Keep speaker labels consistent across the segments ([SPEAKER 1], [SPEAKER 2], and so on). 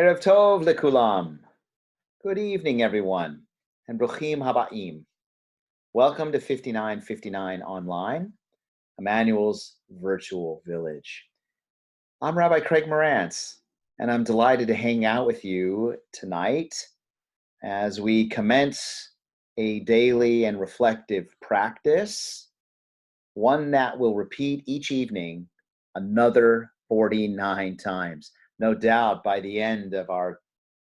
[SPEAKER 1] Erev Tov lekulam. Good evening, everyone, and bruchim habaim. Welcome to 5959 Online, Emmanuel's virtual village. I'm Rabbi Craig Morantz, and I'm delighted to hang out with you tonight as we commence a daily and reflective practice, one that will repeat each evening another 49 times. No doubt by the end of our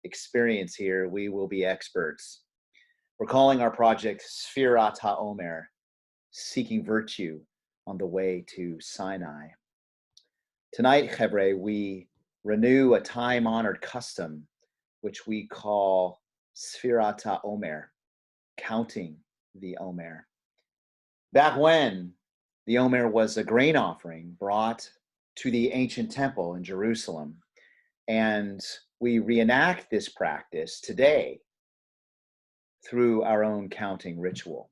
[SPEAKER 1] experience here, we will be experts. We're calling our project Sefirat Ha-Omer, seeking virtue on the way to Sinai. Tonight, Chevre, we renew a time-honored custom, which we call Sefirat Ha-Omer, counting the Omer. Back when the Omer was a grain offering brought to the ancient temple in Jerusalem, and we reenact this practice today through our own counting ritual.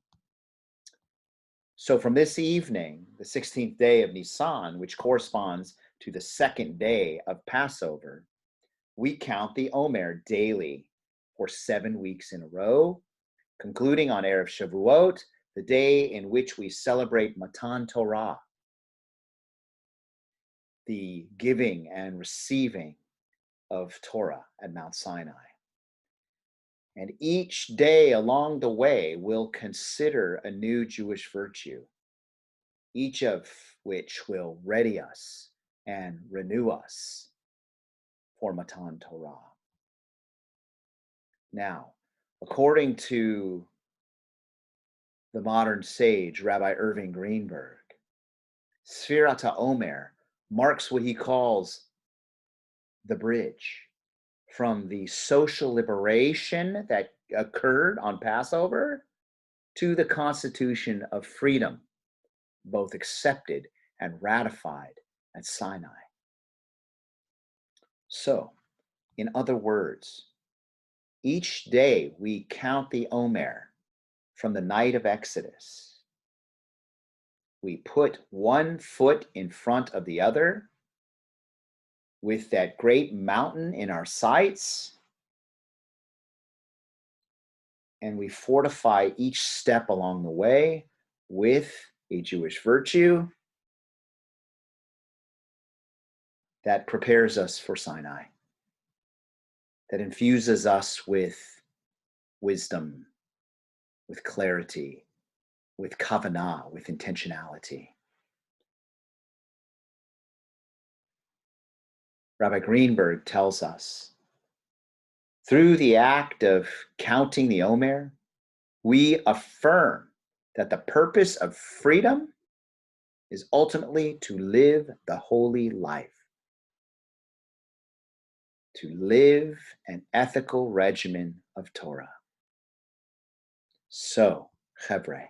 [SPEAKER 1] So from this evening, the 16th day of Nisan, which corresponds to the second day of Passover, we count the Omer daily for 7 weeks in a row, concluding on Erev Shavuot, the day in which we celebrate Matan Torah, the giving and receiving of Torah at Mount Sinai. And each day along the way, we'll consider a new Jewish virtue, each of which will ready us and renew us for Matan Torah. Now, according to the modern sage, Rabbi Irving Greenberg, Sefirat HaOmer marks what he calls the bridge from the social liberation that occurred on Passover to the constitution of freedom, both accepted and ratified at Sinai. So, in other words, each day we count the Omer from the night of Exodus. We put one foot in front of the other with that great mountain in our sights, and we fortify each step along the way with a Jewish virtue that prepares us for Sinai, that infuses us with wisdom, with clarity, with kavanah, with intentionality. Rabbi Greenberg tells us, through the act of counting the Omer, we affirm that the purpose of freedom is ultimately to live the holy life, to live an ethical regimen of Torah. So, Chevre,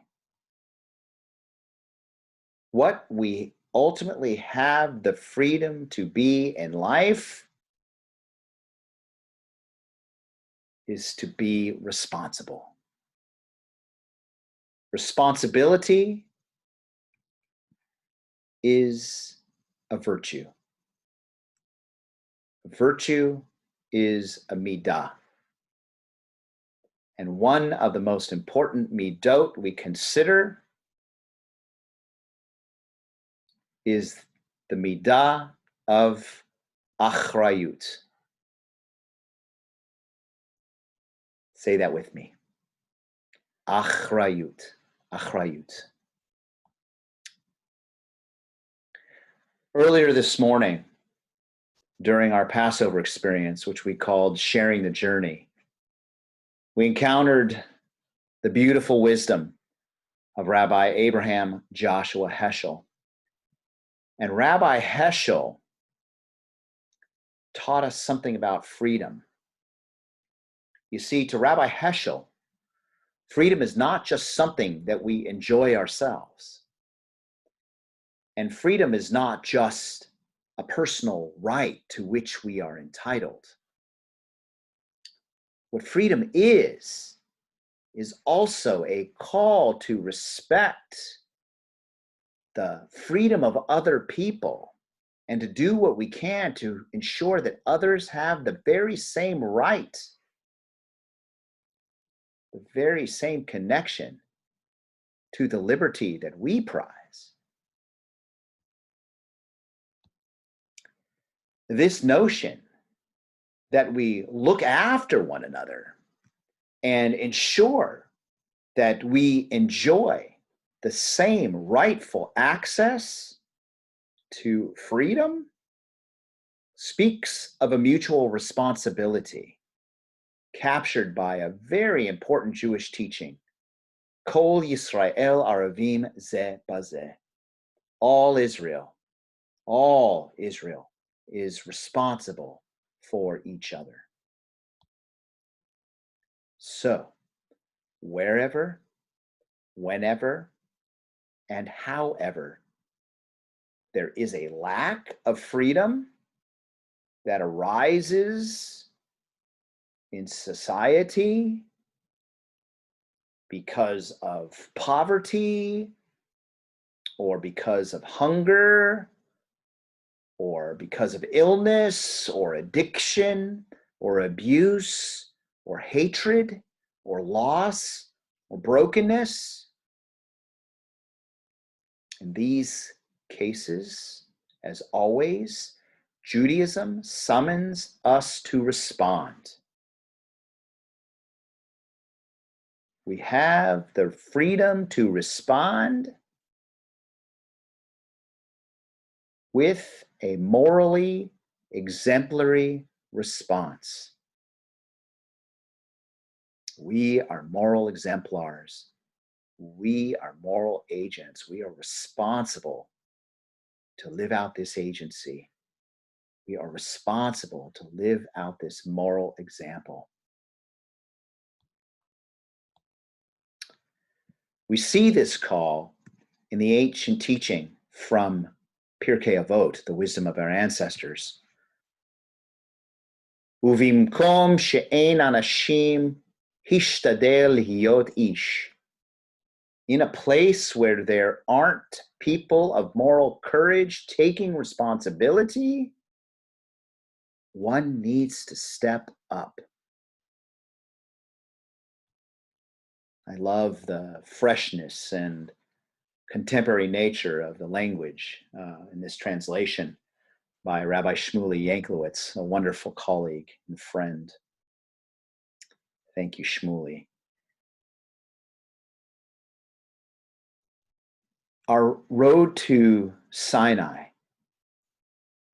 [SPEAKER 1] what we ultimately have the freedom to be in life is to be responsible. Responsibility is a virtue. Virtue is a midah. And one of the most important midot we consider is the midah of Achrayut. Say that with me. Achrayut. Achrayut. Earlier this morning, during our Passover experience, which we called Sharing the Journey, we encountered the beautiful wisdom of Rabbi Abraham Joshua Heschel. And Rabbi Heschel taught us something about freedom. You see, to Rabbi Heschel, freedom is not just something that we enjoy ourselves. And freedom is not just a personal right to which we are entitled. What freedom is also a call to respect the freedom of other people and to do what we can to ensure that others have the very same right, the very same connection to the liberty that we prize. This notion that we look after one another and ensure that we enjoy the same rightful access to freedom speaks of a mutual responsibility captured by a very important Jewish teaching. Kol Yisrael Aravim Ze Bazeh. All Israel is responsible for each other. So, wherever, whenever, and however there is a lack of freedom that arises in society because of poverty or because of hunger or because of illness or addiction or abuse or hatred or loss or brokenness. In these cases, as always, Judaism summons us to respond. We have the freedom to respond with a morally exemplary response. We are moral exemplars. We are moral agents. We are responsible to live out this agency. We are responsible to live out this moral example. We see this call in the ancient teaching from Pirkei Avot, the wisdom of our ancestors. Uvimkom she'en anashim hishtadel lihiyot ish. In a place where there aren't people of moral courage taking responsibility, one needs to step up. I love the freshness and contemporary nature of the language in this translation by Rabbi Shmuley Yanklowitz, a wonderful colleague and friend. Thank you, Shmuley. Our road to Sinai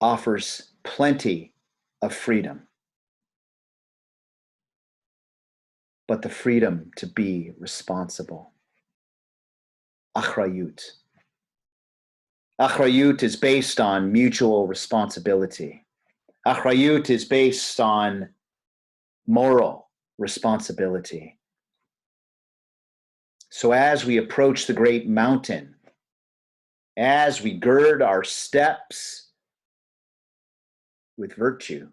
[SPEAKER 1] offers plenty of freedom, but the freedom to be responsible. Achrayut. Achrayut is based on mutual responsibility. Achrayut is based on moral responsibility. So as we approach the great mountain, as we gird our steps with virtue,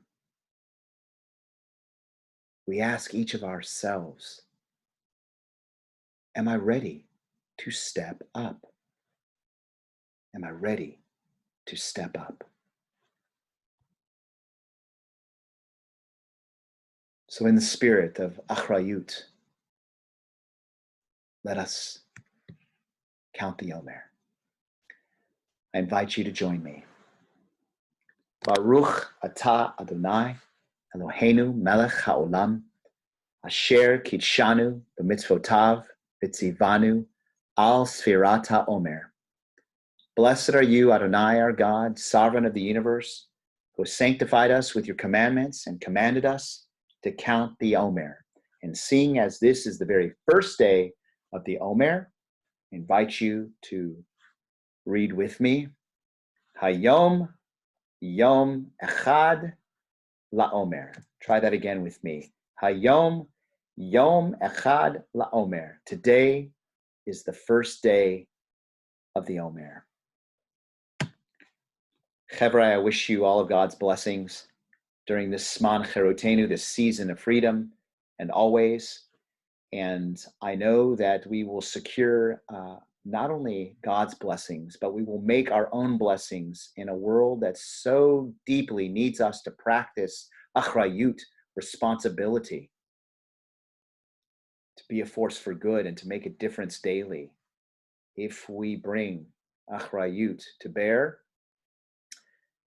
[SPEAKER 1] we ask each of ourselves, am I ready to step up? Am I ready to step up? So in the spirit of Achrayut, let us count the Omer. I invite you to join me. Baruch atah Adonai, Eloheinu melech haolam, asher kitshanu b'mitzvotav v'tzivanu al Sefirat Ha-Omer. Blessed are you, Adonai, our God, sovereign of the universe, who has sanctified us with your commandments and commanded us to count the Omer. And seeing as this is the very first day of the Omer, I invite you to read with me. Hayom Yom Echad LaOmer. Try that again with me. Hayom Yom Echad LaOmer. Today is the first day of the Omer. Chevra, I wish you all of God's blessings during this Sman Cherotenu, this season of freedom, and always. And I know that we will secure not only God's blessings, but we will make our own blessings in a world that so deeply needs us to practice Achrayut, responsibility, to be a force for good and to make a difference daily. If we bring Achrayut to bear,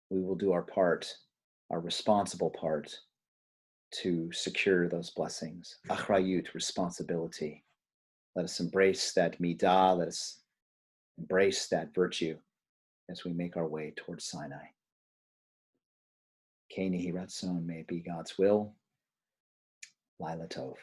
[SPEAKER 1] we will do our part, our responsible part, to secure those blessings. Achrayut, responsibility. Let us embrace that midah, let us embrace that virtue as we make our way towards Sinai. Kei Nihi Ratzon, may it be God's will. Laila Tov.